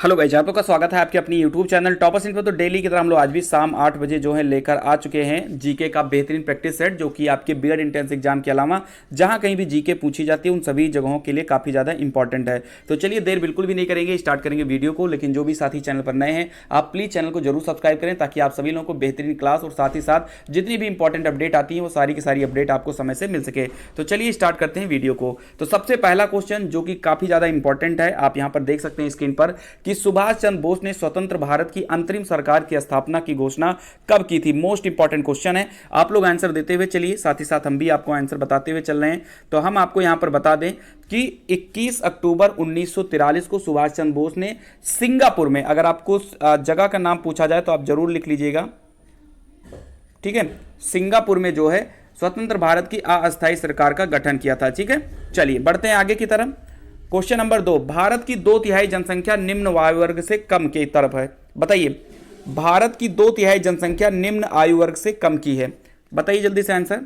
Hello guys, आप लोग का स्वागत है आपके अपनी यूट्यूब चैनल टॉपर्स इन पर। तो डेली की तरह हम लोग आज भी शाम 8 बजे जो है लेकर आ चुके हैं जीके का बेहतरीन प्रैक्टिस सेट, जो कि आपके बीएड एंट्रेंस एग्जाम के अलावा जहां कहीं भी जीके पूछी जाती है उन सभी जगहों के लिए काफ़ी ज़्यादा इंपॉर्टेंट है। तो चलिए देर बिल्कुल भी नहीं करेंगे, स्टार्ट करेंगे वीडियो को। लेकिन जो भी साथी चैनल पर नए हैं आप प्लीज़ चैनल को जरूर सब्सक्राइब करें, ताकि आप सभी लोगों को बेहतरीन क्लास और साथ ही साथ जितनी भी इंपॉर्टेंट अपडेट आती है वो सारी की सारी अपडेट आपको समय से मिल सके। तो चलिए स्टार्ट करते हैं वीडियो को। तो सबसे पहला क्वेश्चन जो कि काफ़ी ज़्यादा इंपॉर्टेंट है, आप यहाँ पर देख सकते हैं स्क्रीन पर कि सुभाष चंद्र बोस ने स्वतंत्र भारत की अंतरिम सरकार की स्थापना की घोषणा कब की थी। मोस्ट इंपॉर्टेंट क्वेश्चन है, आप लोग आंसर देते हुए चलिए, साथ ही साथ हम भी आपको आंसर बताते हुए चल रहे हैं। तो हम आपको यहां पर बता दें कि 21 अक्टूबर 1943 को सुभाष चंद्र बोस ने सिंगापुर में, अगर आपको जगह का नाम पूछा जाए तो आप जरूर लिख लीजिएगा, ठीक है, सिंगापुर में जो है स्वतंत्र भारत की अस्थायी सरकार का गठन किया था। ठीक है, चलिए बढ़ते हैं आगे की तरफ। क्वेश्चन नंबर 2, भारत की 2/3 जनसंख्या निम्न आयु वर्ग से कम की तरफ है। बताइए, भारत की 2/3 जनसंख्या निम्न आयु वर्ग से कम की है। बताइए जल्दी से आंसर।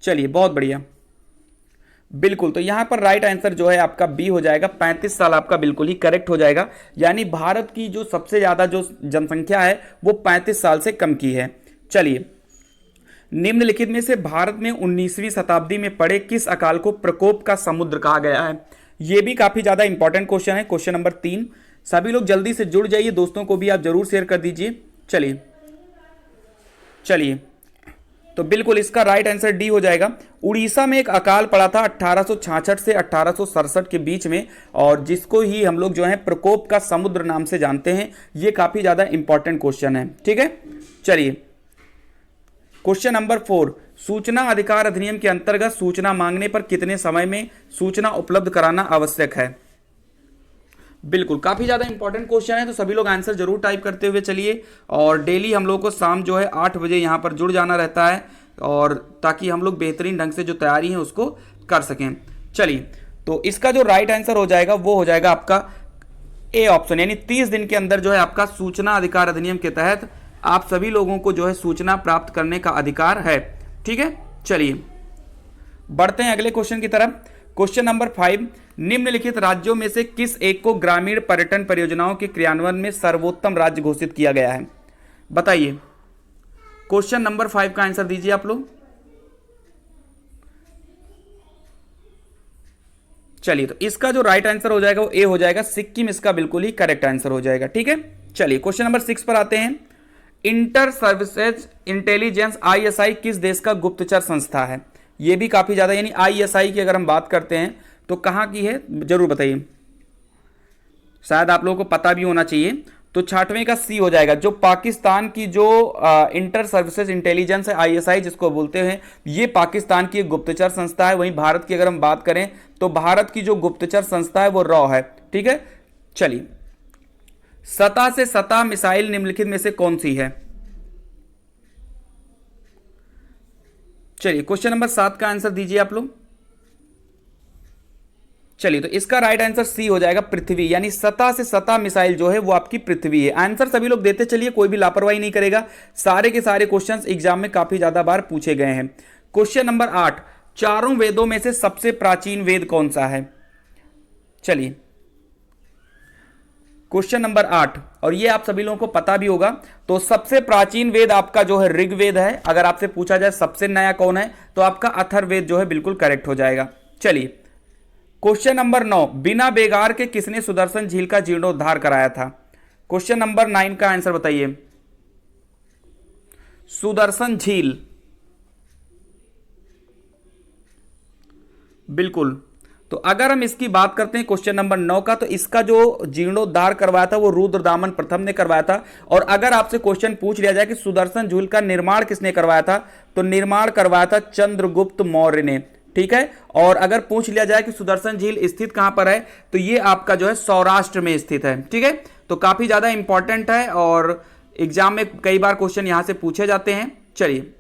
चलिए बहुत बढ़िया, बिल्कुल। तो यहां पर राइट आंसर जो है आपका बी हो जाएगा, 35 साल आपका बिल्कुल ही करेक्ट हो जाएगा। यानी भारत की जो सबसे ज्यादा जो जनसंख्या है वो 35 साल से कम की है। चलिए, निम्नलिखित में से भारत में 19वीं शताब्दी में पड़े किस अकाल को प्रकोप का समुद्र कहा गया है। यह भी काफी ज्यादा इंपॉर्टेंट क्वेश्चन है। क्वेश्चन नंबर 3, सभी लोग जल्दी से जुड़ जाइए, दोस्तों को भी आप जरूर शेयर कर दीजिए। चलिए चलिए, तो बिल्कुल इसका राइट आंसर डी हो जाएगा। उड़ीसा में एक अकाल पड़ा था 1866 से 1867 के बीच में, और जिसको ही हम लोग जो है प्रकोप का समुद्र नाम से जानते हैं। यह काफी ज्यादा इंपॉर्टेंट क्वेश्चन है, ठीक है। चलिए क्वेश्चन नंबर 4, सूचना अधिकार अधिनियम के अंतर्गत सूचना मांगने पर कितने समय में सूचना उपलब्ध कराना आवश्यक है। बिल्कुल काफी ज्यादा इंपॉर्टेंट क्वेश्चन है, तो सभी लोग आंसर जरूर टाइप करते हुए चलिए। और डेली हम लोग को शाम जो है 8 बजे यहां पर जुड़ जाना रहता है, और ताकि हम लोग बेहतरीन ढंग से जो तैयारी है उसको कर सकें। चलिए, तो इसका जो राइट आंसर हो जाएगा वो हो जाएगा आपका ए ऑप्शन, यानी 30 दिन के अंदर जो है आपका सूचना अधिकार अधिनियम के तहत आप सभी लोगों को जो है सूचना प्राप्त करने का अधिकार है, ठीक है। चलिए बढ़ते हैं अगले क्वेश्चन की तरफ। क्वेश्चन नंबर 5, निम्नलिखित राज्यों में से किस एक को ग्रामीण पर्यटन परियोजनाओं के क्रियान्वयन में सर्वोत्तम राज्य घोषित किया गया है। बताइए, क्वेश्चन नंबर 5 का आंसर दीजिए आप लोग। चलिए, तो इसका जो राइट आंसर हो जाएगा वो ए हो जाएगा, सिक्किम इसका बिल्कुल ही करेक्ट आंसर हो जाएगा, ठीक है। चलिए क्वेश्चन नंबर 6 पर आते हैं। इंटर सर्विसेज इंटेलिजेंस आईएसआई किस देश का गुप्तचर संस्था है। यह भी काफी ज्यादा, यानी आईएसआई की अगर हम बात करते हैं तो कहां की है जरूर बताइए, शायद आप लोगों को पता भी होना चाहिए। तो 6वें का सी हो जाएगा, जो पाकिस्तान की जो इंटर सर्विसेज इंटेलिजेंस है आईएसआई जिसको बोलते हैं, ये पाकिस्तान की एक गुप्तचर संस्था है। वहीं भारत की अगर हम बात करें तो भारत की जो गुप्तचर संस्था है वो रॉ है, ठीक है। चलिए, सतह से सतह मिसाइल निम्नलिखित में से कौन सी है। चलिए क्वेश्चन नंबर 7 का आंसर दीजिए आप लोग। चलिए, तो इसका राइट आंसर सी हो जाएगा, पृथ्वी, यानी सतह से सतह मिसाइल जो है वो आपकी पृथ्वी है। आंसर सभी लोग देते चलिए, कोई भी लापरवाही नहीं करेगा। सारे के सारे क्वेश्चंस एग्जाम में काफी ज्यादा बार पूछे गए हैं। क्वेश्चन नंबर 8, चारों वेदों में से सबसे प्राचीन वेद कौन सा है। चलिए क्वेश्चन नंबर 8, और ये आप सभी लोगों को पता भी होगा। तो सबसे प्राचीन वेद आपका जो है ऋग्वेद है। अगर आपसे पूछा जाए सबसे नया कौन है तो आपका अथर्ववेद जो है बिल्कुल करेक्ट हो जाएगा। चलिए क्वेश्चन नंबर 9, बिना बेगार के किसने सुदर्शन झील का जीर्णोद्धार कराया था। क्वेश्चन नंबर 9 का आंसर बताइए। सुदर्शन झील, बिल्कुल। तो अगर हम इसकी बात करते हैं क्वेश्चन नंबर 9 का, तो इसका जो जीर्णोद्धार करवाया था वो रुद्रदामन प्रथम ने करवाया था। और अगर आपसे क्वेश्चन पूछ लिया जाए कि सुदर्शन झील का निर्माण किसने करवाया था, तो निर्माण करवाया था चंद्रगुप्त मौर्य ने, ठीक है। और अगर पूछ लिया जाए कि सुदर्शन झील स्थित कहां पर है, तो ये आपका जो है सौराष्ट्र में स्थित है, ठीक है। तो काफी ज्यादा इंपॉर्टेंट है और एग्जाम में कई बार क्वेश्चन यहां से पूछे जाते हैं। चलिए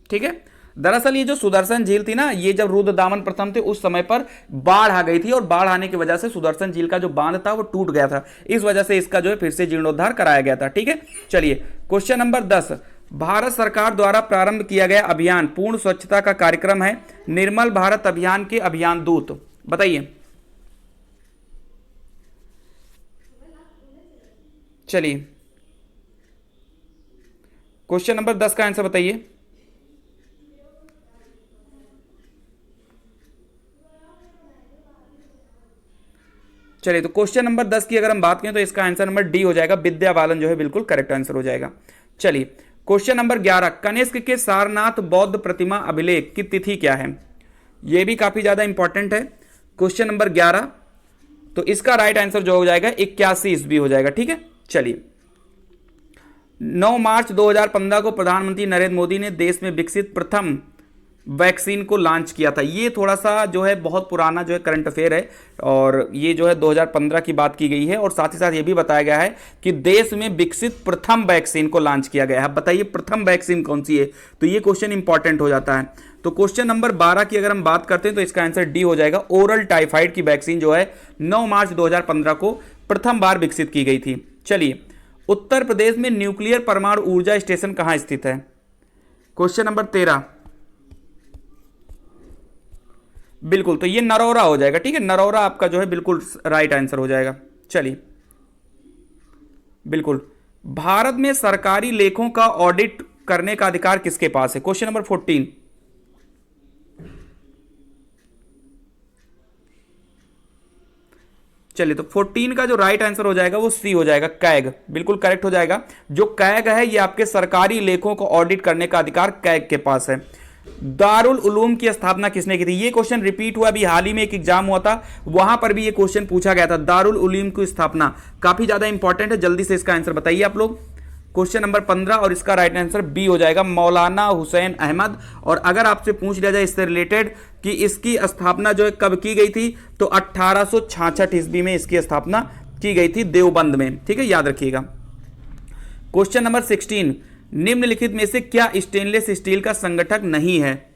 ठीक है, दरअसल ये जो सुदर्शन झील थी ना, ये जब रुद्रदामन प्रथम थे उस समय पर बाढ़ आ गई थी, और बाढ़ आने की वजह से सुदर्शन झील का जो बांध था वो टूट गया था। इस वजह से इसका जो है फिर से जीर्णोद्धार कराया गया था, ठीक है। चलिए क्वेश्चन नंबर 10, भारत सरकार द्वारा प्रारंभ किया गया अभियान पूर्ण स्वच्छता का कार्यक्रम है निर्मल भारत अभियान के अभियान दूत। बताइए चलिए क्वेश्चन नंबर 10 का आंसर बताइए। चलिए तो क्वेश्चन नंबर 10 की अगर हम बात करें तो इसका आंसर नंबर डी हो जाएगा, विद्या बालन जो है बिल्कुल करेक्ट आंसर हो जाएगा। चलिए क्वेश्चन नंबर 11, कनिष्क के सारनाथ बौद्ध प्रतिमा अभिलेख की तिथि क्या है? यह भी काफी ज्यादा इंपॉर्टेंट है। क्वेश्चन नंबर 11, तो इसका राइट आंसर जो हो जाएगा 81 ईस्वी हो जाएगा। ठीक है, चलिए 9 मार्च 2015 को प्रधानमंत्री नरेंद्र मोदी ने देश में विकसित प्रथम वैक्सीन को लॉन्च किया था। ये थोड़ा सा जो है बहुत पुराना जो है करंट अफेयर है, और ये जो है 2015 की बात की गई है, और साथ ही साथ ये भी बताया गया है कि देश में विकसित प्रथम वैक्सीन को लॉन्च किया गया है। बताइए प्रथम वैक्सीन कौन सी है? तो ये क्वेश्चन इंपॉर्टेंट हो जाता है। तो क्वेश्चन नंबर 12 की अगर हम बात करते हैं तो इसका आंसर डी हो जाएगा। ओरल टाइफाइड की वैक्सीन जो है 9 मार्च 2015 को प्रथम बार विकसित की गई थी। चलिए उत्तर प्रदेश में न्यूक्लियर परमाणु ऊर्जा स्टेशन कहां स्थित है? क्वेश्चन नंबर 13, बिल्कुल तो ये नरौरा हो जाएगा। ठीक है, नरौरा आपका जो है बिल्कुल राइट आंसर हो जाएगा। चलिए बिल्कुल, भारत में सरकारी लेखों का ऑडिट करने का अधिकार किसके पास है? क्वेश्चन नंबर 14, चलिए तो 14 का जो राइट आंसर हो जाएगा वो सी हो जाएगा, कैग। बिल्कुल करेक्ट हो जाएगा। जो कैग है ये आपके सरकारी लेखों को ऑडिट करने का अधिकार कैग के पास है। दारुल उलूम की स्थापना किसने की थी? ये क्वेश्चन रिपीट हुआ, अभी हाल ही में एक एग्जाम हुआ था, वहां पर भी ये क्वेश्चन पूछा गया था। दारुल उलूम की स्थापना काफी ज्यादा इंपॉर्टेंट है, जल्दी से इसका आंसर बताइए आप लोग। क्वेश्चन नंबर 15 और इसका राइट आंसर बी हो जाएगा, मौलाना हुसैन अहमद। और अगर आपसे पूछ लिया जाए इससे रिलेटेड कि इसकी स्थापना जो है कब की गई थी, तो 1866 ईस्वी में इसकी स्थापना की गई थी देवबंद में। ठीक है, याद रखिएगा। क्वेश्चन नंबर 16, निम्नलिखित में से क्या स्टेनलेस स्टील का संगठक नहीं है?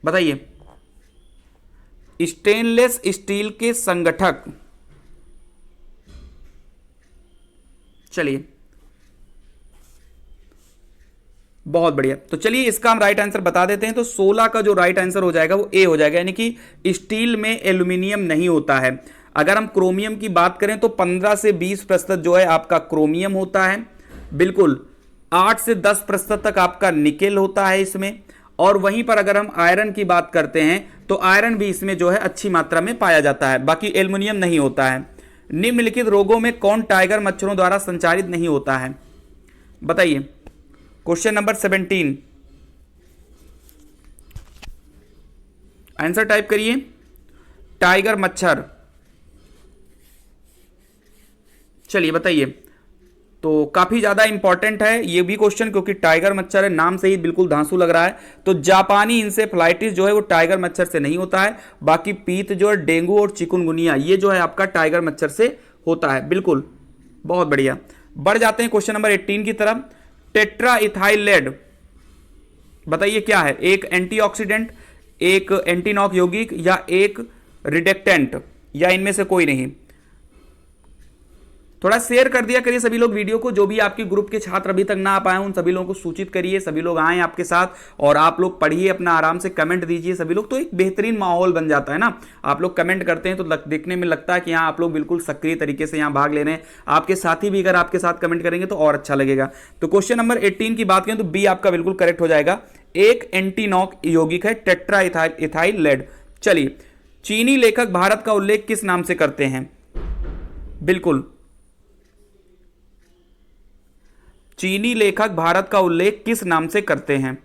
बताइए स्टेनलेस स्टील के संगठक। चलिए बहुत बढ़िया, तो चलिए इसका हम राइट आंसर बता देते हैं। तो 16 का जो राइट आंसर हो जाएगा वो ए हो जाएगा, यानी कि स्टील में एल्यूमिनियम नहीं होता है। अगर हम क्रोमियम की बात करें तो 15 से 20% जो है आपका क्रोमियम होता है, बिल्कुल 8 से 10% तक आपका निकेल होता है इसमें। और वहीं पर अगर हम आयरन की बात करते हैं तो आयरन भी इसमें जो है अच्छी मात्रा में पाया जाता है, बाकी एल्युमिनियम नहीं होता है। निम्नलिखित रोगों में कौन टाइगर मच्छरों द्वारा संचारित नहीं होता है? बताइए क्वेश्चन नंबर 17, आंसर टाइप करिए, टाइगर मच्छर। चलिए बताइए, तो काफी ज्यादा इंपॉर्टेंट है ये भी क्वेश्चन, क्योंकि टाइगर मच्छर है, नाम से ही बिल्कुल धांसू लग रहा है। तो जापानी इंसेफ्लाइटिस जो है वो टाइगर मच्छर से नहीं होता है, बाकी पीत जो है, डेंगू और चिकुनगुनिया ये जो है आपका टाइगर मच्छर से होता है। बिल्कुल बहुत बढ़िया, बढ़ जाते हैं क्वेश्चन नंबर 18 की तरफ। टेट्रा इथाइल लेड बताइए क्या है? एक एंटीऑक्सीडेंट, एक एंटीनॉक यौगिक, या एक रिडक्टेंट, या इनमें से कोई नहीं? थोड़ा शेयर कर दिया करिए सभी लोग वीडियो को, जो भी आपके ग्रुप के छात्र अभी तक ना आ पाए उन सभी लोगों को सूचित करिए, सभी लोग आए आपके साथ और आप लोग पढ़िए, अपना आराम से कमेंट दीजिए सभी लोग, तो एक बेहतरीन माहौल बन जाता है ना। आप लोग कमेंट करते हैं तो देखने में लगता है कि हाँ आप लोग बिल्कुल सक्रिय तरीके से यहाँ भाग ले रहे हैं। आपके साथी भी अगर आपके साथ कमेंट करेंगे तो और अच्छा लगेगा। तो क्वेश्चन नंबर 18 की बात करें तो बी आपका बिल्कुल करेक्ट हो जाएगा, एक एंटीनॉक यौगिक है टेट्रा इथाइल लेड। चलिए, चीनी लेखक भारत का उल्लेख किस नाम से करते हैं? बिल्कुल, चीनी लेखक भारत का उल्लेख किस नाम से करते हैं?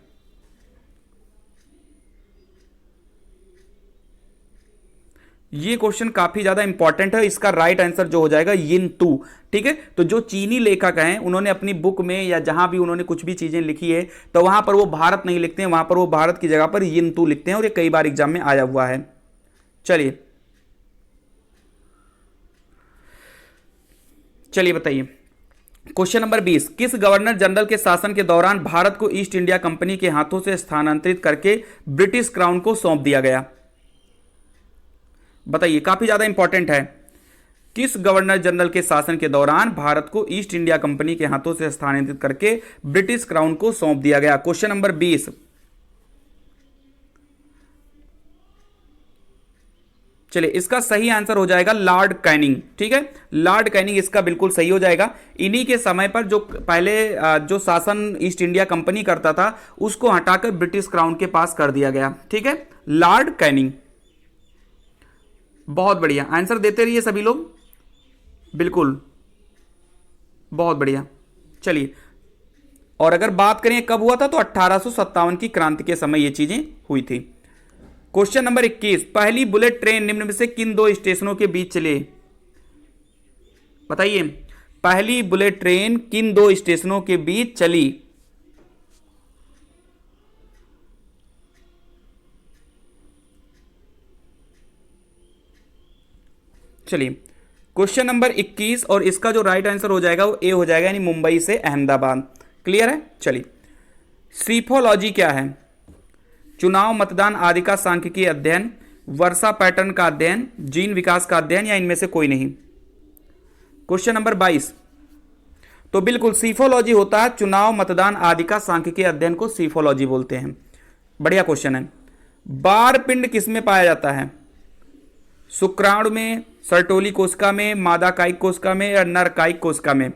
ये क्वेश्चन काफी ज्यादा इंपॉर्टेंट है, इसका राइट आंसर जो हो जाएगा यिनतू। ठीक है, तो जो चीनी लेखक हैं उन्होंने अपनी बुक में या जहां भी उन्होंने कुछ भी चीजें लिखी है तो वहां पर वो भारत नहीं लिखते हैं, वहां पर वो भारत की जगह पर यिनतू लिखते हैं, और ये कई बार एग्जाम में आया हुआ है। चलिए बताइए क्वेश्चन नंबर 20, किस गवर्नर जनरल के शासन के दौरान भारत को ईस्ट इंडिया कंपनी के हाथों से स्थानांतरित करके ब्रिटिश क्राउन को सौंप दिया गया? बताइए, काफी ज्यादा इंपॉर्टेंट है। किस गवर्नर जनरल के शासन के दौरान भारत को ईस्ट इंडिया कंपनी के हाथों से स्थानांतरित करके ब्रिटिश क्राउन को सौंप दिया गया? क्वेश्चन नंबर 20, चलिए इसका सही आंसर हो जाएगा लॉर्ड कैनिंग। ठीक है, लॉर्ड कैनिंग इसका बिल्कुल सही हो जाएगा। इन्हीं के समय पर जो पहले जो शासन ईस्ट इंडिया कंपनी करता था उसको हटाकर ब्रिटिश क्राउन के पास कर दिया गया। ठीक है, लॉर्ड कैनिंग। बहुत बढ़िया, आंसर देते रहिए सभी लोग, बिल्कुल बहुत बढ़िया। चलिए, और अगर बात करें कब हुआ था तो 1857 की क्रांति के समय ये चीजें हुई थी। क्वेश्चन नंबर 21, पहली बुलेट ट्रेन निम्न में से किन दो स्टेशनों के बीच चले? बताइए, पहली बुलेट ट्रेन किन दो स्टेशनों के बीच चली? चलिए, क्वेश्चन नंबर 21 और इसका जो राइट आंसर हो जाएगा वो ए हो जाएगा, यानी मुंबई से अहमदाबाद। क्लियर है? चलिए, सीफोलॉजी क्या है? चुनाव, मतदान आदि का सांख्यिकीय अध्ययन, वर्षा पैटर्न का अध्ययन, जीन विकास का अध्ययन, या इनमें से कोई नहीं। क्वेश्चन नंबर 22, तो बिल्कुल सीफोलॉजी होता है चुनाव, मतदान आदि का सांख्यिकीय अध्ययन को सीफोलॉजी बोलते हैं। बढ़िया क्वेश्चन है। बार पिंड किसमें पाया जाता है? शुक्राणु में, सर्टोली कोशिका में, मादा कायिक कोशिका में, या नर कायिक कोशिका में?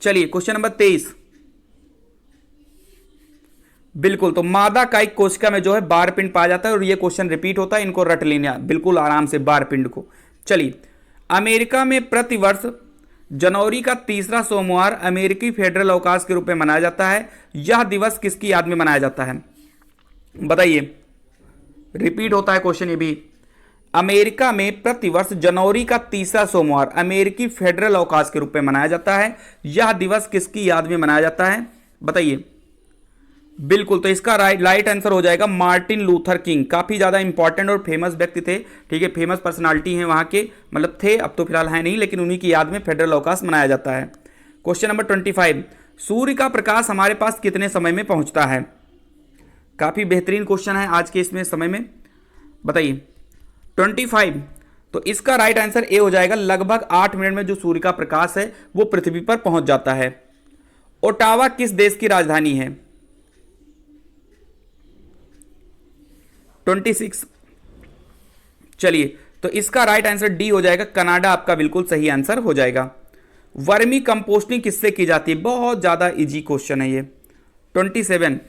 चलिए, क्वेश्चन नंबर 23, बिल्कुल तो मादा कायिक कोशिका में जो है बार पिंड पाया जाता है, और ये क्वेश्चन रिपीट होता है, इनको रट लेना बिल्कुल आराम से बार पिंड को। चलिए, अमेरिका में प्रतिवर्ष जनवरी का तीसरा सोमवार अमेरिकी फेडरल अवकाश के रूप में मनाया जाता है। यह दिवस किसकी याद में मनाया जाता है? बताइए, रिपीट होता है क्वेश्चन ये भी। अमेरिका में प्रतिवर्ष जनवरी का तीसरा सोमवार अमेरिकी फेडरल अवकाश के रूप में मनाया जाता है। यह दिवस किसकी याद में मनाया जाता है? बताइए। बिल्कुल, तो इसका राइट आंसर हो जाएगा मार्टिन लूथर किंग। काफी ज्यादा इंपॉर्टेंट और फेमस व्यक्ति थे। ठीक है, फेमस पर्सनालिटी हैं वहां के, मतलब थे, अब तो फिलहाल है नहीं, लेकिन उन्हीं की याद में फेडरल अवकाश मनाया जाता है। क्वेश्चन नंबर 25, सूर्य का प्रकाश हमारे पास कितने समय में पहुंचता है? काफी बेहतरीन क्वेश्चन है आज के इसमें समय में। बताइए 25, तो इसका राइट आंसर ए हो जाएगा, लगभग 8 मिनट में जो सूर्य का प्रकाश है वो पृथ्वी पर पहुंच जाता है। ओटावा किस देश की राजधानी है? 26, चलिए तो इसका राइट आंसर डी हो जाएगा, कनाडा आपका बिल्कुल सही आंसर हो जाएगा। वर्मी कंपोस्टिंग किससे की जाती है? बहुत ज्यादा इजी क्वेश्चन है ये। 27,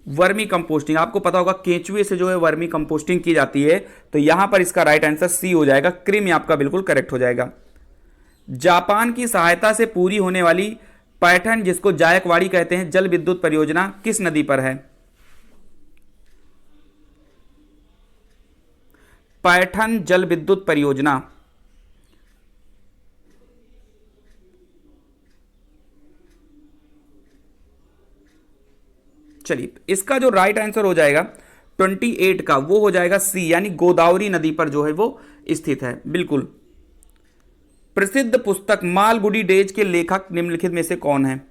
वर्मी कंपोस्टिंग, आपको पता होगा केंचुए से जो है वर्मी कंपोस्टिंग की जाती है, तो यहां पर इसका राइट आंसर सी हो जाएगा, क्रीम आपका बिल्कुल करेक्ट हो जाएगा। जापान की सहायता से पूरी होने वाली पैठन, जिसको जायकवाड़ी कहते हैं, जल विद्युत परियोजना किस नदी पर है? पैठन जल विद्युत परियोजना, चलिए इसका जो राइट आंसर हो जाएगा 28 का, वो हो जाएगा सी, यानी गोदावरी नदी पर जो है वो स्थित है। बिल्कुल। प्रसिद्ध पुस्तक मालगुडी डेज के लेखक निम्नलिखित में से कौन है?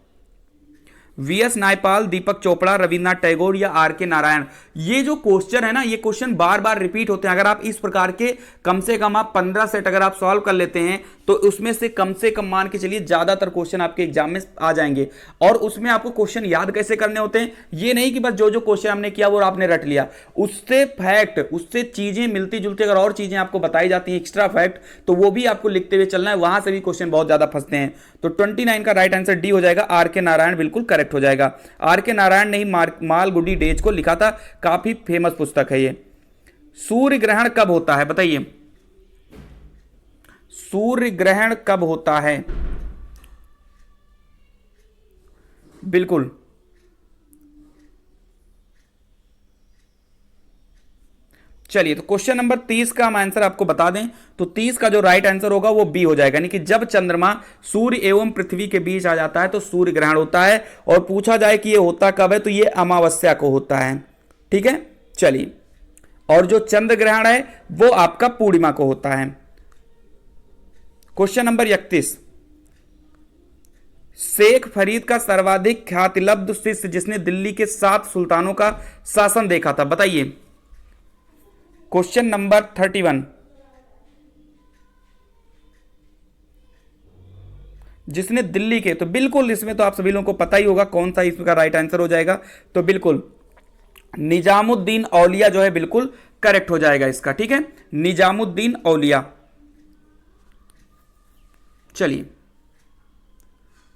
वीएस नायपाल, दीपक चोपड़ा, रविन्द्रनाथ टैगोर, या आर के नारायण? ये जो क्वेश्चन है ना, ये क्वेश्चन बार बार रिपीट होते हैं। अगर आप इस प्रकार के कम से कम आप 15 सेट अगर आप सॉल्व कर लेते हैं तो उसमें से कम मान के चलिए ज्यादातर क्वेश्चन आपके एग्जाम में आ जाएंगे। और उसमें आपको क्वेश्चन याद कैसे करने होते हैं, ये नहीं कि बस जो जो क्वेश्चन हमने किया वो आपने रट लिया, उससे फैक्ट, उससे चीजें मिलती जुलती अगर और चीजें आपको बताई जाती हैं, एक्स्ट्रा फैक्ट, तो वो भी आपको लिखते हुए चलना है, वहां से भी क्वेश्चन बहुत ज्यादा फंसते हैं। तो 29 का राइट आंसर डी हो जाएगा, आर के नारायण बिल्कुल करेक्ट हो जाएगा। आर के नारायण ने ही मालगुडी डेज को लिखा था, काफी फेमस पुस्तक है ये। सूर्य ग्रहण कब होता है? बताइए, सूर्य ग्रहण कब होता है? बिल्कुल, चलिए तो क्वेश्चन नंबर 30 का हम आंसर आपको बता दें तो 30 का जो राइट आंसर होगा वो बी हो जाएगा, यानी कि जब चंद्रमा सूर्य एवं पृथ्वी के बीच आ जाता है तो सूर्य ग्रहण होता है। और पूछा जाए कि ये होता कब है तो ये अमावस्या को होता है। ठीक है, चलिए, और जो चंद्र ग्रहण है वो आपका पूर्णिमा को होता है। क्वेश्चन नंबर 31, शेख फरीद का सर्वाधिक ख्यातिलब्ध शिष्य जिसने दिल्ली के 7 सुल्तानों का शासन देखा था? बताइए। क्वेश्चन नंबर 31, जिसने दिल्ली के, तो बिल्कुल इसमें तो आप सभी लोगों को पता ही होगा कौन सा इसका राइट आंसर हो जाएगा। तो बिल्कुल निजामुद्दीन औलिया जो है बिल्कुल करेक्ट हो जाएगा इसका, ठीक है, निजामुद्दीन औलिया। चलिए,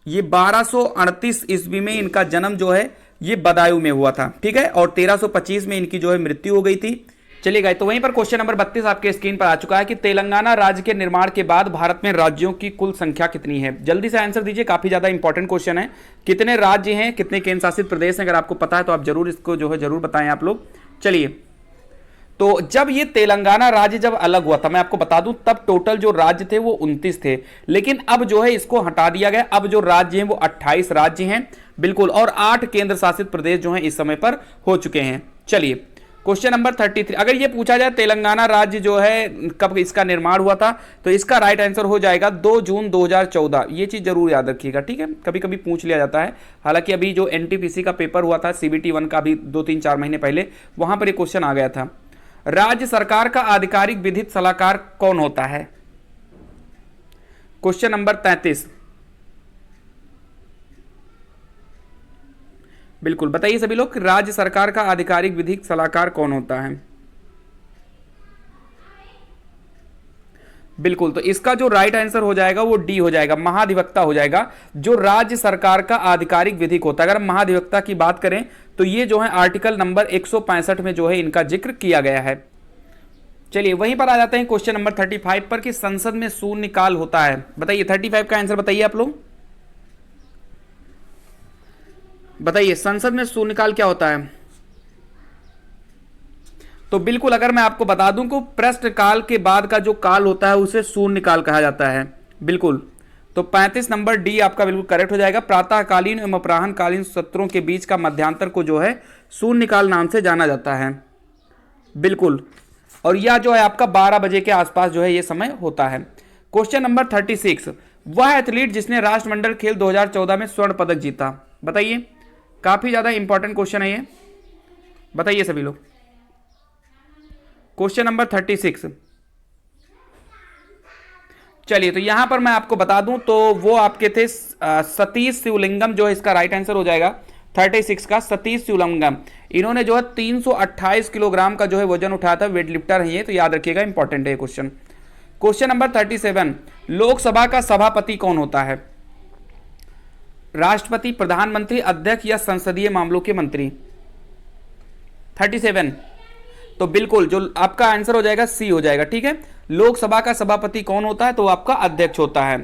ये 1238 ईस्वी में इनका जन्म जो है ये बदायूं में हुआ था, ठीक है, और 1325 में इनकी जो है मृत्यु हो गई थी। चलिए गाइस, तो वहीं पर क्वेश्चन नंबर 32 आपके स्क्रीन पर आ चुका है कि तेलंगाना राज्य के निर्माण के बाद भारत में राज्यों की कुल संख्या कितनी है। जल्दी से आंसर दीजिए, काफी ज्यादा इंपॉर्टेंट क्वेश्चन है। कितने राज्य हैं, कितने केंद्र शासित प्रदेश हैं, अगर आपको पता है तो आप जरूर इसको जो है जरूर बताएं आप लोग। चलिए, तो जब ये तेलंगाना राज्य जब अलग हुआ था, मैं आपको बता दूं, तब टोटल जो राज्य थे वो 29 थे, लेकिन अब जो है इसको हटा दिया गया। अब जो राज्य हैं वो 28 राज्य हैं, बिल्कुल, और 8 केंद्र शासित प्रदेश जो हैं इस समय पर हो चुके हैं। चलिए, क्वेश्चन नंबर 33, अगर ये पूछा जाए तेलंगाना राज्य जो है कब इसका निर्माण हुआ था, तो इसका राइट आंसर हो जाएगा 2 जून 2014। ये चीज जरूर याद रखिएगा, ठीक है, कभी कभी पूछ लिया जाता है। हालांकि अभी जो एनटीपीसी का पेपर हुआ था सीबीटी 1 का, भी 2-3-4 महीने पहले, वहां पर ये क्वेश्चन आ गया था। राज्य सरकार का आधिकारिक विधिक सलाहकार कौन होता है? क्वेश्चन नंबर 33, बिल्कुल बताइए सभी लोग, राज्य सरकार का आधिकारिक विधिक सलाहकार कौन होता है? बिल्कुल, तो इसका जो राइट आंसर हो जाएगा वो डी हो जाएगा, महाधिवक्ता हो जाएगा, जो राज्य सरकार का आधिकारिक विधिक होता है। अगर हम महाधिवक्ता की बात करें तो ये जो है आर्टिकल नंबर 165 में जो है इनका जिक्र किया गया है। चलिए, वहीं पर आ जाते हैं क्वेश्चन नंबर 35 पर कि संसद में शून्यकाल होता है। बताइए 35 का आंसर बताइए आप लोग, बताइए संसद में शून्यकाल क्या होता है? तो बिल्कुल, अगर मैं आपको बता दूं कि प्रश्नकाल के बाद का जो काल होता है उसे शून्यकाल कहा जाता है, बिल्कुल। तो 35 नंबर डी आपका बिल्कुल करेक्ट हो जाएगा। प्रातःकालीन एवं अपराह्नकालीन सत्रों के बीच का मध्यांतर को जो है शून्यकाल नाम से जाना जाता है, बिल्कुल, और यह जो है आपका 12 बजे के आसपास जो है ये समय होता है। क्वेश्चन नंबर 36, वह एथलीट जिसने राष्ट्रमंडल खेल 2014 में स्वर्ण पदक जीता, बताइए, काफी ज्यादा इंपॉर्टेंट क्वेश्चन है ये, बताइए सभी लोग। क्वेश्चन नंबर 36, चलिए, तो यहां पर मैं आपको बता दूं तो वो आपके थे सतीश शिवलिंगम, जो है इसका राइट आंसर हो जाएगा 36 का, सतीश शिवलिंगम। इन्होंने जो है 328 किलोग्राम का जो है वजन उठाया था, वेट लिफ्टर है ये, तो याद रखिएगा, इंपॉर्टेंट है क्वेश्चन। क्वेश्चन नंबर 37, लोकसभा का सभापति कौन होता है? राष्ट्रपति, प्रधानमंत्री, अध्यक्ष या संसदीय मामलों के मंत्री? 37, तो बिल्कुल जो आपका आंसर हो जाएगा सी हो जाएगा, ठीक है। लोकसभा का सभापति कौन होता है? तो आपका अध्यक्ष होता है।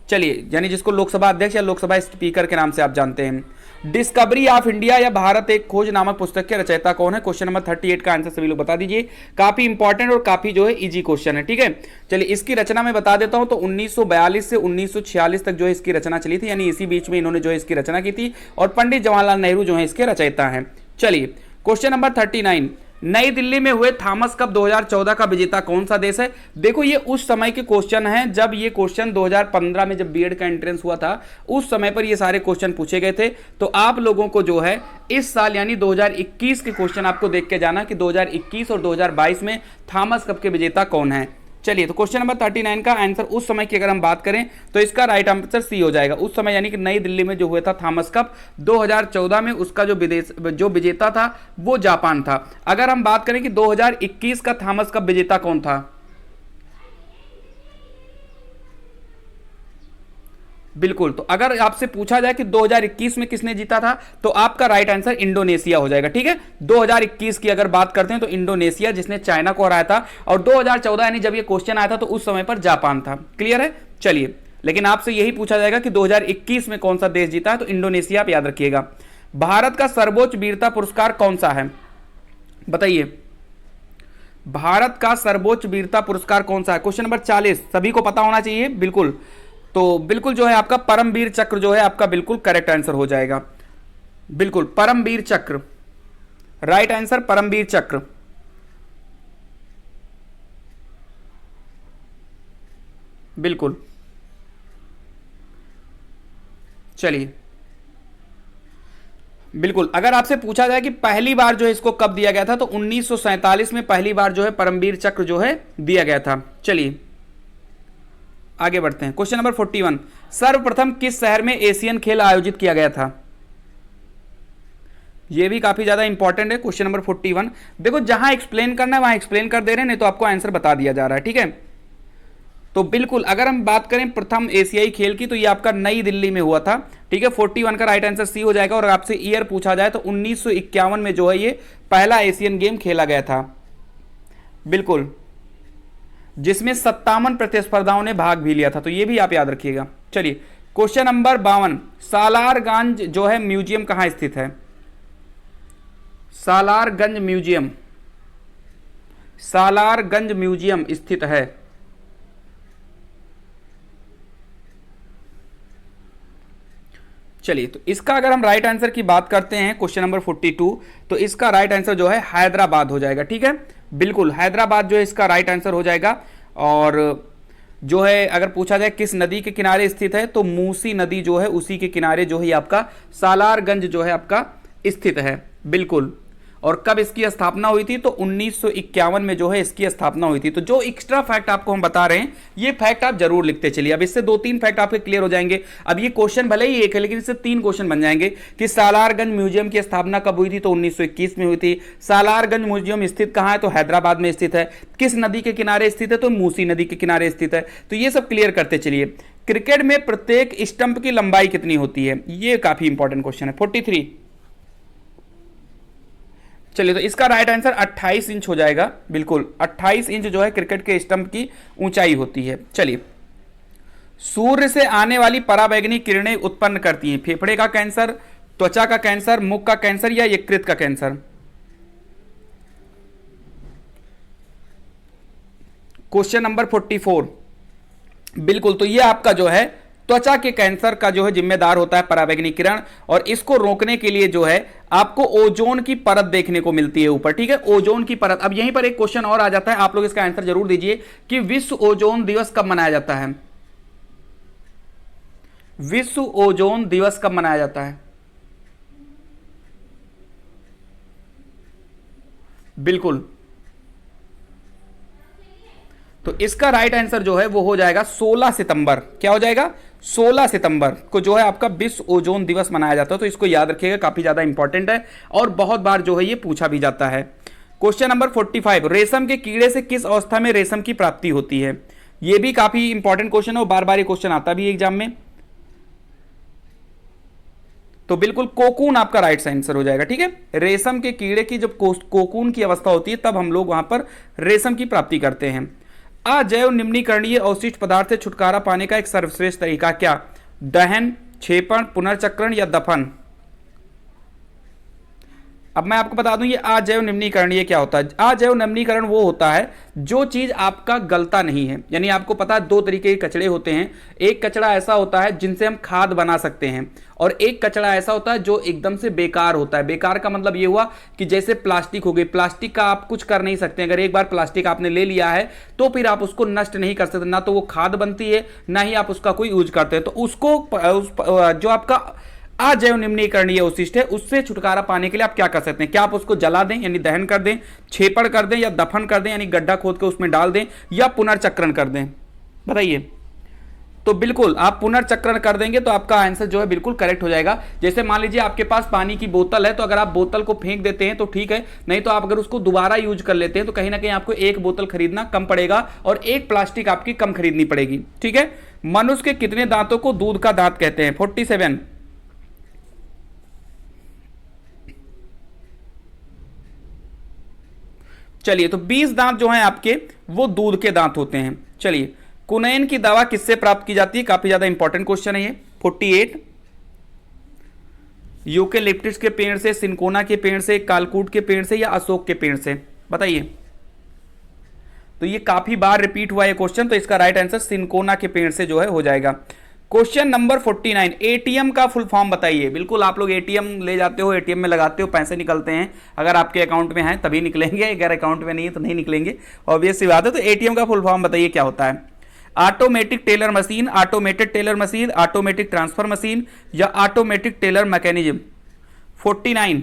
चलिए, यानी जिसको लोकसभा अध्यक्ष या लोकसभा स्पीकर के नाम से आप जानते हैं। डिस्कवरी ऑफ इंडिया या भारत एक खोज नामक पुस्तक के रचयिता कौन है? क्वेश्चन नंबर 38 का आंसर सभी लोग बता दीजिए। काफी इंपॉर्टेंट और काफी जो है इजी क्वेश्चन है, ठीक है। चलिए, इसकी रचना मैं बता देता हूं, तो 1942 से 1946 तक जो है इसकी रचना चली थी, यानी इसी बीच में इन्होंने जो है इसकी रचना की थी, और पंडित जवाहरलाल नेहरू जो है इसके रचयिता हैं। चलिए, क्वेश्चन नंबर 39, नई दिल्ली में हुए थॉमस कप 2014 का विजेता कौन सा देश है? देखो, ये उस समय के क्वेश्चन हैं जब ये क्वेश्चन 2015 में जब बीएड का एंट्रेंस हुआ था, उस समय पर ये सारे क्वेश्चन पूछे गए थे। तो आप लोगों को जो है इस साल यानी 2021 के क्वेश्चन आपको देख के जाना कि 2021 और 2022 में थॉमस कप के विजेता कौन है। चलिए, तो क्वेश्चन नंबर 39 का आंसर उस समय की अगर हम बात करें तो इसका राइट आंसर सी हो जाएगा। उस समय यानी कि नई दिल्ली में जो हुआ था थॉमस कप 2014 में, उसका जो विजेता था वो जापान था। अगर हम बात करें कि 2021 का थॉमस कप विजेता कौन था, बिल्कुल, तो अगर आपसे पूछा जाए कि 2021 में किसने जीता था, तो आपका राइट आंसर इंडोनेशिया हो जाएगा, ठीक है। 2021 की अगर बात करते हैं तो इंडोनेशिया, जिसने चाइना को हराया था, और 2014 यानी जब ये क्वेश्चन आया था तो उस समय पर जापान था। क्लियर है? चलिए, लेकिन आपसे यही पूछा जाएगा कि 2021 में कौन सा देश जीता है, तो इंडोनेशिया, आप याद रखिएगा। भारत का सर्वोच्च वीरता पुरस्कार कौन सा है? बताइए, भारत का सर्वोच्च वीरता पुरस्कार कौन सा है? क्वेश्चन नंबर 40 सभी को पता होना चाहिए, बिल्कुल। तो बिल्कुल जो है आपका परमवीर चक्र जो है आपका बिल्कुल करेक्ट आंसर हो जाएगा, बिल्कुल, परमवीर चक्र, राइट आंसर परमवीर चक्र, बिल्कुल। चलिए, बिल्कुल, अगर आपसे पूछा जाए कि पहली बार जो है इसको कब दिया गया था, तो 1947 में पहली बार जो है परमवीर चक्र जो है दिया गया था। चलिए, आगे बढ़ते हैं। क्वेश्चन नंबर 41, सर्वप्रथम किस शहर में एशियन खेल आयोजित किया गया था? ये भी काफी ज्यादा इंपॉर्टेंट है। क्वेश्चन नंबर 41, देखो जहां एक्सप्लेन करना है वहां एक्सप्लेन कर दे रहे हैं, नहीं तो आपको आंसर बता दिया जा रहा है, ठीक है। तो बिल्कुल अगर हम बात करें प्रथम एशियाई खेल की, तो ये आपका नई दिल्ली में हुआ था, ठीक है। 41 का राइट आंसर सी हो जाएगा। और आपसे ईयर पूछा जाए तो 1951 में जो है ये पहला एशियन गेम खेला गया था, बिल्कुल, जिसमें 57 प्रतिस्पर्धाओं ने भाग भी लिया था, तो ये भी आप याद रखिएगा। चलिए क्वेश्चन नंबर 52, सालारगंज जो है म्यूजियम कहां स्थित है? सालारगंज म्यूजियम, सालारगंज म्यूजियम स्थित है, चलिए तो इसका अगर हम राइट आंसर की बात करते हैं क्वेश्चन नंबर 42, तो इसका राइट आंसर जो है हैदराबाद हो जाएगा, ठीक है। बिल्कुल हैदराबाद जो है इसका राइट आंसर हो जाएगा। और जो है अगर पूछा जाए किस नदी के किनारे स्थित है, तो मूसी नदी जो है उसी के किनारे जो है आपका सालारगंज जो है आपका स्थित है, बिल्कुल। और कब इसकी स्थापना हुई थी? तो 1951 में जो है इसकी स्थापना हुई थी। तो जो एक्स्ट्रा फैक्ट आपको हम बता रहे हैं, ये फैक्ट आप जरूर लिखते चलिए। अब इससे 2-3 फैक्ट आपके क्लियर हो जाएंगे। अब ये क्वेश्चन भले ही एक है, लेकिन इससे 3 क्वेश्चन बन जाएंगे कि सालारगंज म्यूजियम की स्थापना कब हुई थी? तो 1921 में हुई थी। सालारगंज म्यूजियम स्थित कहाँ है? तो हैदराबाद में स्थित है। किस नदी के किनारे स्थित है? तो मूसी नदी के किनारे स्थित है। तो ये सब क्लियर करते चलिए। क्रिकेट में प्रत्येक स्टंप की लंबाई कितनी होती है? ये काफी इंपॉर्टेंट क्वेश्चन है। 43, चलिए तो इसका राइट आंसर 28 इंच हो जाएगा, बिल्कुल 28 इंच जो है क्रिकेट के स्टंप की ऊंचाई होती है। चलिए, सूर्य से आने वाली पराबैंगनी किरणें उत्पन्न करती हैं फेफड़े का कैंसर, त्वचा का कैंसर, मुख का कैंसर या यकृत का कैंसर? क्वेश्चन नंबर 44, बिल्कुल, तो ये आपका जो है त्वचा के कैंसर का जो है जिम्मेदार होता है पराबैंगनी किरण। और इसको रोकने के लिए जो है आपको ओजोन की परत देखने को मिलती है ऊपर, ठीक है, ओजोन की परत। अब यहीं पर एक क्वेश्चन और आ जाता है, आप लोग इसका आंसर जरूर दीजिए कि विश्व ओजोन दिवस कब मनाया जाता है? विश्व ओजोन दिवस कब मनाया जाता है? बिल्कुल, तो इसका राइट आंसर जो है वो हो जाएगा 16 सितंबर। क्या हो जाएगा? 16 सितंबर को जो है आपका विश्व ओजोन दिवस मनाया जाता है। तो इसको याद रखिएगा, काफी ज्यादा इंपॉर्टेंट है और बहुत बार जो है ये पूछा भी जाता है। क्वेश्चन नंबर 45, रेशम के कीड़े से किस अवस्था में रेशम की प्राप्ति होती है? ये भी काफी इंपॉर्टेंट क्वेश्चन है और बार बार ये क्वेश्चन आता भी एग्जाम में। तो बिल्कुल कोकून आपका राइट आंसर हो जाएगा, ठीक है। रेशम के कीड़े की जब कोकून की अवस्था होती है तब हम लोग वहां पर रेशम की प्राप्ति करते हैं। अजैव निम्नीकरणीय अवशिष्ट पदार्थ से छुटकारा पाने का एक सर्वश्रेष्ठ तरीका क्या? दहन, क्षेपण, पुनर्चक्रण या दफन? अब मैं आपको बता दूं ये अजैव निम्नीकरणीय क्या होता है। अजैव निम्नीकरण वो होता है जो चीज आपका गलता नहीं है। यानी आपको पता है 2 तरीके के कचड़े होते हैं। एक कचड़ा ऐसा होता है जिनसे हम खाद बना सकते हैं और एक कचड़ा ऐसा होता है जो एकदम से बेकार होता है। बेकार का मतलब ये हुआ कि जैसे प्लास्टिक हो गई, प्लास्टिक का आप कुछ कर नहीं सकते। अगर एक बार प्लास्टिक आपने ले लिया है तो फिर आप उसको नष्ट नहीं कर सकते, ना तो वो खाद बनती है ना ही आप उसका कोई यूज करते हैं। तो उसको जो आपका अजैव निम्नीकरणीय अवशिष्ट है उससे छुटकारा पाने के लिए आप क्या कर सकते हैं? क्या आप उसको जला दें यानी दहन कर दें, क्षेपण कर दें या दफन कर दें यानी गड्ढा खोद के उसमें डाल दें, या पुनर्चक्रण कर दें? बताइए। तो बिल्कुल आप पुनर्चक्रण कर देंगे तो आपका आंसर जो है बिल्कुल करेक्ट हो जाएगा। जैसे मान लीजिए आपके पास पानी की बोतल है, तो अगर आप बोतल को फेंक देते हैं तो ठीक है, नहीं तो आप अगर उसको दोबारा यूज कर लेते हैं तो कहीं ना कहीं आपको एक बोतल खरीदना कम पड़ेगा और एक प्लास्टिक आपकी कम खरीदनी पड़ेगी, ठीक है। मनुष्य के कितने दांतों को दूध का दांत कहते हैं? 47, चलिए तो 20 दांत जो हैं आपके वो दूध के दांत होते हैं। चलिए, कुनैन की दवा किससे प्राप्त की जाती है? काफी ज्यादा इंपॉर्टेंट क्वेश्चन है ये। 48, यूकेलिप्टस के पेड़ से, सिनकोना के पेड़ से, कालकूट के पेड़ से या अशोक के पेड़ से? बताइए। तो ये काफी बार रिपीट हुआ है क्वेश्चन, तो इसका राइट आंसर सिनकोना के पेड़ से जो है हो जाएगा। क्वेश्चन नंबर 49, एटीएम का फुल फॉर्म बताइए। बिल्कुल आप लोग एटीएम ले जाते हो, एटीएम में लगाते हो, पैसे निकलते हैं। अगर आपके अकाउंट में है तभी निकलेंगे, अगर अकाउंट में नहीं है तो नहीं निकलेंगे, ऑब्वियस सी बात है। तो एटीएम का फुल फॉर्म बताइए क्या होता है? Automatic teller machine, automated teller machine, automatic transfer machine या ऑटोमेटिक टेलर मैकेनिज्म? 49,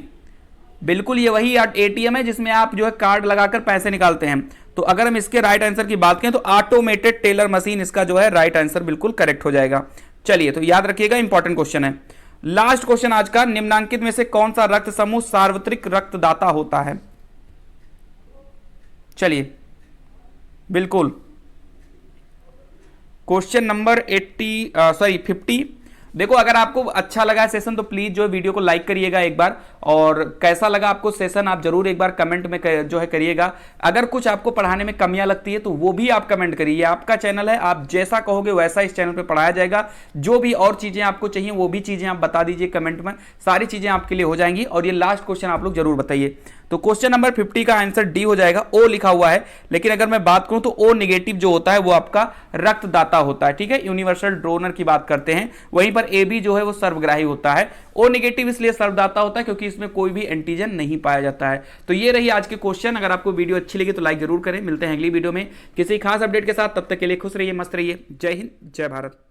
बिल्कुल ये वही एटीएम है जिसमें आप जो है कार्ड लगाकर पैसे निकालते हैं। तो अगर हम इसके राइट आंसर की बात करें तो ऑटोमेटेड टेलर मशीन इसका जो है राइट आंसर बिल्कुल करेक्ट हो जाएगा। चलिए तो याद रखिएगा, इंपॉर्टेंट क्वेश्चन है। लास्ट क्वेश्चन आज का, निम्नांकित में से कौन सा रक्त समूह सार्वत्रिक रक्तदाता होता है? चलिए बिल्कुल, क्वेश्चन नंबर 50। देखो अगर आपको अच्छा लगा सेशन तो प्लीज जो है वीडियो को लाइक करिएगा एक बार, और कैसा लगा आपको सेशन आप जरूर एक बार कमेंट में जो है करिएगा। अगर कुछ आपको पढ़ाने में कमियां लगती है तो वो भी आप कमेंट करिए, आपका चैनल है, आप जैसा कहोगे वैसा इस चैनल पे पढ़ाया जाएगा। जो भी और चीजें आपको चाहिए वो भी चीजें आप बता दीजिए कमेंट में, सारी चीजें आपके लिए हो जाएंगी। और ये लास्ट क्वेश्चन आप लोग जरूर बताइए। तो क्वेश्चन नंबर 50 का आंसर डी हो जाएगा, ओ लिखा हुआ है, लेकिन अगर मैं बात करूं तो ओ नेगेटिव जो होता है वो आपका रक्तदाता होता है, ठीक है, यूनिवर्सल डोनर की बात करते हैं। वहीं पर ए बी जो है वो सर्वग्राही होता है। ओ नेगेटिव इसलिए सर्वदाता होता है क्योंकि इसमें कोई भी एंटीजन नहीं पाया जाता है। तो ये रही आज के क्वेश्चन। अगर आपको वीडियो अच्छी लगी तो लाइक जरूर करें। मिलते हैं अगली वीडियो में किसी खास अपडेट के साथ, तब तक के लिए खुश रहिए, मस्त रहिए। जय हिंद, जय भारत।